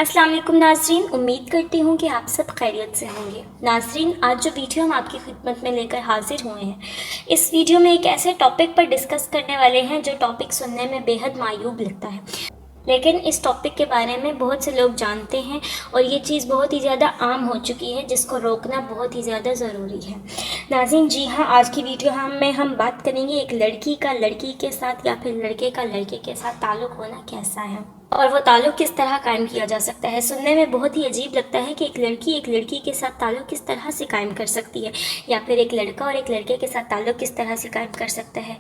अस्सलाम वालेकुम नाज़रीन, उम्मीद करती हूँ कि आप सब खैरियत से होंगे। नाज़रीन, आज जो वीडियो हम आपकी खिदमत में लेकर हाजिर हुए हैं, इस वीडियो में एक ऐसे टॉपिक पर डिस्कस करने वाले हैं जो टॉपिक सुनने में बेहद मायूब लगता है, लेकिन इस टॉपिक के बारे में बहुत से लोग जानते हैं और ये चीज़ बहुत ही ज़्यादा आम हो चुकी है, जिसको रोकना बहुत ही ज़्यादा ज़रूरी है। नाज़रीन, जी हाँ, आज की वीडियो में हम बात करेंगे एक लड़की का लड़की के साथ या फिर लड़के का लड़के के साथ ताल्लुक़ होना कैसा है और वो ताल्लुक़ किस तरह कायम किया जा सकता है। सुनने में बहुत ही अजीब लगता है कि एक लड़की के साथ ताल्लुक़ किस तरह से कायम कर सकती है, या फिर एक लड़का और एक लड़के के साथ ताल्लुक़ किस तरह से कायम कर सकता है।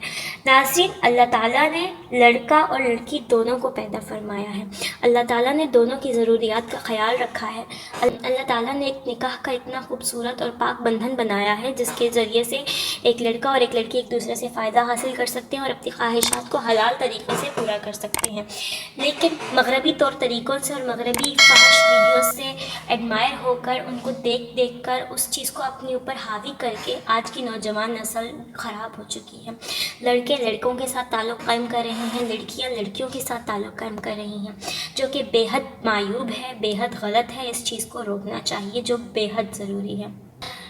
नाज़रीन, अल्लाह ताला ने लड़का और लड़की दोनों को पैदा फरमाया है। अल्लाह ताला ने दोनों की ज़रूरियात का ख्याल रखा है। अल्लाह ताला ने एक निकाह का इतना खूबसूरत और पाक बंधन बनाया है, जिसके ज़रिए से एक लड़का और एक लड़की एक दूसरे से फ़ायदा हासिल कर सकते हैं और अपनी ख्वाहिशात को हलाल तरीके से पूरा कर सकते हैं। लेकिन मगरबी तौर तरीक़ों से और मगरबी फ़ाहिश वीडियोस से एडमायर होकर, उनको देख कर उस चीज़ को अपने ऊपर हावी करके आज की नौजवान नस्ल ख़राब हो चुकी है। लड़के लड़कों के साथ ताल्लुक़ कायम कर रहे हैं, लड़कियां लड़कियों के साथ ताल्लुक़ कायम कर रही हैं, जो कि बेहद मायूब है, बेहद गलत है। इस चीज़ को रोकना चाहिए, जो बेहद ज़रूरी है।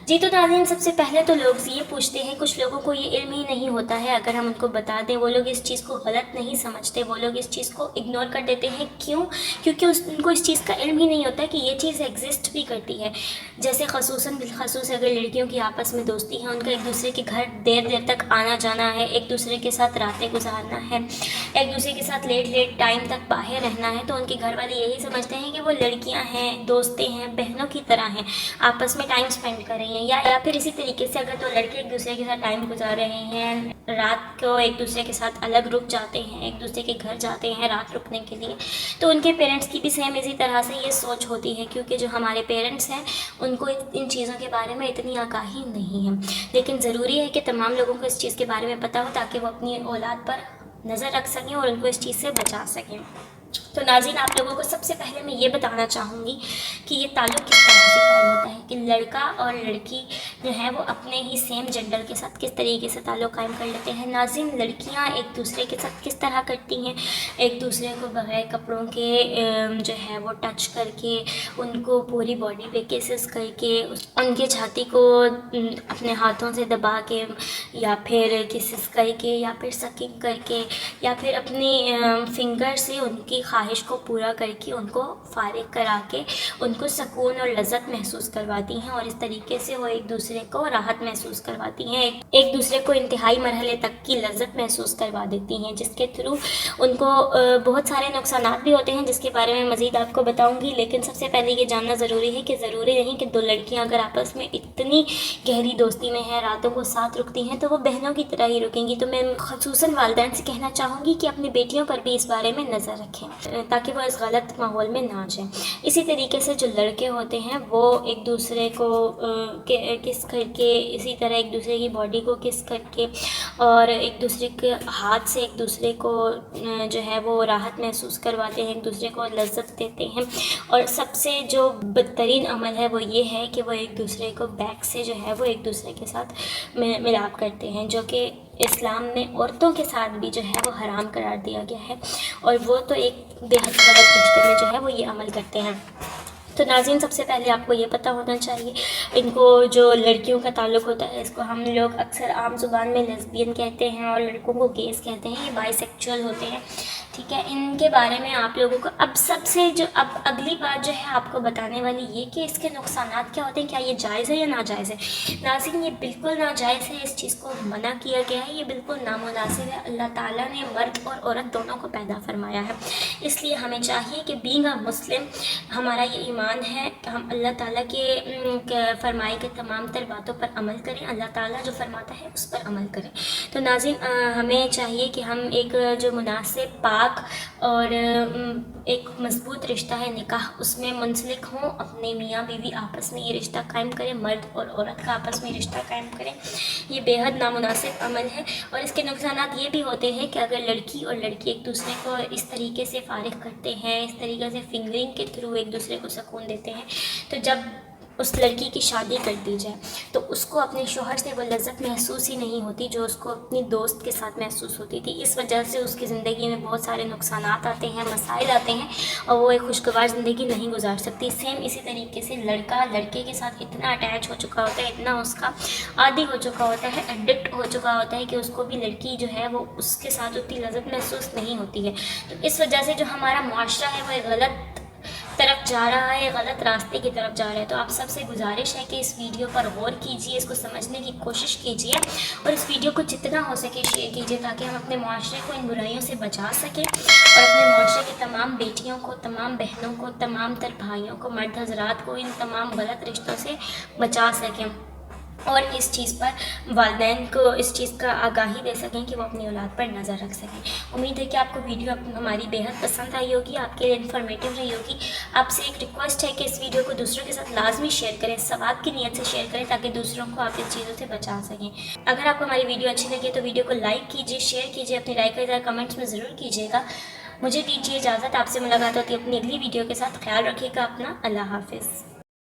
जी तो नाज़रीन, सबसे पहले तो लोग ये पूछते हैं, कुछ लोगों को ये इल्म ही नहीं होता है। अगर हम उनको बता दें, वो लोग इस चीज़ को गलत नहीं समझते, वो लोग इस चीज़ को इग्नोर कर देते हैं। क्यों? क्योंकि उनको इस चीज़ का इल्म ही नहीं होता कि ये चीज़ एग्जिस्ट भी करती है। जैसे ख़ुसूसन बिलख़ुसूस अगर लड़कियों की आपस में दोस्ती है, उनका एक दूसरे के घर देर देर तक आना जाना है, एक दूसरे के साथ रातें गुजारना है, एक दूसरे के साथ लेट टाइम तक बाहर रहना है, तो उनके घर वाले यही समझते हैं कि वो लड़कियाँ हैं, दोस्तें हैं, बहनों की तरह हैं, आपस में टाइम स्पेंड कर रही हैं। या फिर इसी तरीके से अगर तो लड़के एक दूसरे के साथ टाइम गुजार रहे हैं, रात को एक दूसरे के साथ अलग रुक जाते हैं, एक दूसरे के घर जाते हैं रात रुकने के लिए, तो उनके पेरेंट्स की भी सेम इसी तरह से ये सोच होती है, क्योंकि जो हमारे पेरेंट्स हैं उनको इन चीज़ों के बारे में इतनी आगाही नहीं है। लेकिन ज़रूरी है कि तमाम लोगों को इस चीज़ के बारे में पता हो, ताकि वो अपनी औलाद पर नज़र रख सकें और उनको इस चीज़ से बचा सकें। तो नाज़रीन, आप लोगों को सबसे पहले मैं ये बताना चाहूँगी कि ये ताल्लुक़ किस तरह से कायम होता है, कि लड़का और लड़की जो है वो अपने ही सेम जेंडर के साथ किस तरीके से ताल्लुक़ कायम कर लेते हैं। नाज़रीन, लड़कियाँ एक दूसरे के साथ किस तरह करती हैं, एक दूसरे को बगैर कपड़ों के जो है वो टच करके, उनको पूरी बॉडी पे किसेस करके, उनकी छाती को अपने हाथों से दबा के, या फिर किसेस करके, या फिर सकिंग करके, या फिर अपनी फिंगर से उनकी ख्वाहिश को पूरा करके, उनको फारिग करा के उनको सुकून और लज़्ज़त महसूस करवाती हैं, और इस तरीके से वो एक दूसरे को राहत महसूस करवाती हैं, एक दूसरे को इंतहाई मरहले तक की लज़्ज़त महसूस करवा देती हैं, जिसके थ्रू उनको बहुत सारे नुकसानात भी होते हैं, जिसके बारे में मज़ीद आपको बताऊंगी। लेकिन सबसे पहले ये जानना ज़रूरी है कि ज़रूरी नहीं कि दो लड़कियाँ अगर आपस में इतनी गहरी दोस्ती में हैं, रातों को साथ रुकती हैं, तो वो बहनों की तरह ही रुकेंगी। तो मैं ख़ुसूसन वालिदैन से कहना चाहूँगी कि अपनी बेटियों पर भी इस बारे में नज़र रखें, ताकि वो इस गलत माहौल में ना जाएं। इसी तरीके से जो लड़के होते हैं वो एक दूसरे को किस करके, इसी तरह एक दूसरे की बॉडी को किस करके और एक दूसरे के हाथ से एक दूसरे को जो है वो राहत महसूस करवाते हैं, एक दूसरे को लज़्ज़त देते हैं। और सबसे जो बदतरीन अमल है वो ये है कि वो एक दूसरे को बैक से जो है वो एक दूसरे के साथ मिलाप करते हैं, जो कि इस्लाम में औरतों के साथ भी जो है वो हराम करार दिया गया है, और वो तो एक बेहद गलत रिश्ते में जो है वो ये अमल करते हैं। तो नाज़रीन, सबसे पहले आपको ये पता होना चाहिए, इनको जो लड़कियों का ताल्लुक़ होता है, इसको हम लोग अक्सर आम ज़ुबान में लेस्बियन कहते हैं, और लड़कों को गेज़ कहते हैं, ये बाइसेक्सुअल होते हैं, ठीक है। इनके बारे में आप लोगों को अब अगली बात जो है आपको बताने वाली ये कि इसके नुकसानात क्या होते हैं, क्या ये जायज़ है या नाजायज़ है। नाज़रीन, ये बिल्कुल नाजायज़ है, इस चीज़ को मना किया गया है, ये बिल्कुल नामुनासिब है। अल्लाह ताला ने मर्द और औरत दोनों को पैदा फरमाया है, इसलिए हमें चाहिए कि बीइंग अ मुस्लिम हमारा ये ईमान है, हम अल्लाह ताला के फरमाए के तमाम तर बातों पर अमल करें, अल्लाह ताला जो फरमाता है उस पर अमल करें। तो नाज़रीन, हमें चाहिए कि हम एक जो मुनासिब पाक और एक मजबूत रिश्ता है निकाह, उसमें मुंसलिक हों, अपने मियाँ बीवी आपस में ये रिश्ता कायम करें, मर्द और औरत का आपस में रिश्ता कायम करें। ये बेहद नामुनासिब अमल है, और इसके नुकसानात ये भी होते हैं कि अगर लड़की और लड़की एक दूसरे को इस तरीके से फारिग करते हैं, इस तरीके से फिंगरिंग के थ्रू एक दूसरे को सुकून देते हैं, तो जब उस लड़की की शादी कर दी जाए तो उसको अपने शौहर से वो लज़्ज़त महसूस ही नहीं होती जो उसको अपनी दोस्त के साथ महसूस होती थी। इस वजह से उसकी ज़िंदगी में बहुत सारे नुकसानात आते हैं, मसाइल आते हैं और वो एक खुशगवार ज़िंदगी नहीं गुजार सकती। सेम इसी तरीके से लड़का लड़के के साथ इतना अटैच हो चुका होता है, इतना उसका आदी हो चुका होता है, एडिक्ट हो चुका होता है कि उसको भी लड़की जो है वो उसके साथ उतनी लज़्ज़त महसूस नहीं होती है। तो इस वजह से जो हमारा मुआशरा है वो एक गलत तरफ जा रहा है, गलत रास्ते की तरफ जा रहा है। तो आप सबसे गुजारिश है कि इस वीडियो पर गौर कीजिए, इसको समझने की कोशिश कीजिए और इस वीडियो को जितना हो सके शेयर कीजिए ताकि हम अपने मुआशरे को इन बुराइयों से बचा सकें और अपने मुआशरे की तमाम बेटियों को, तमाम बहनों को, तमाम तर भाइयों को, मर्द हज़रात को इन तमाम गलत रिश्तों से बचा सकें और इस चीज़ पर वालिदैन को इस चीज़ का आगाही दे सकें कि वो अपनी औलाद पर नज़र रख सकें। उम्मीद है कि आपको वीडियो हमारी बेहद पसंद आई होगी, आपके लिए इन्फॉर्मेटिव रही होगी। आपसे एक रिक्वेस्ट है कि इस वीडियो को दूसरों के साथ लाजमी शेयर करें, सवाब की नीयत से शेयर करें ताकि दूसरों को आप इन चीज़ों से बचा सकें। अगर आपको हमारी वीडियो अच्छी लगी तो वीडियो को लाइक कीजिए, शेयर कीजिए, अपनी राय का इज़हार कमेंट्स में ज़रूर कीजिएगा। मुझे दीजिए इजाज़त, आपसे मुलाकात होती है अपनी अगली वीडियो के साथ। ख्याल रखिएगा अपना। अल्लाह हाफिज़।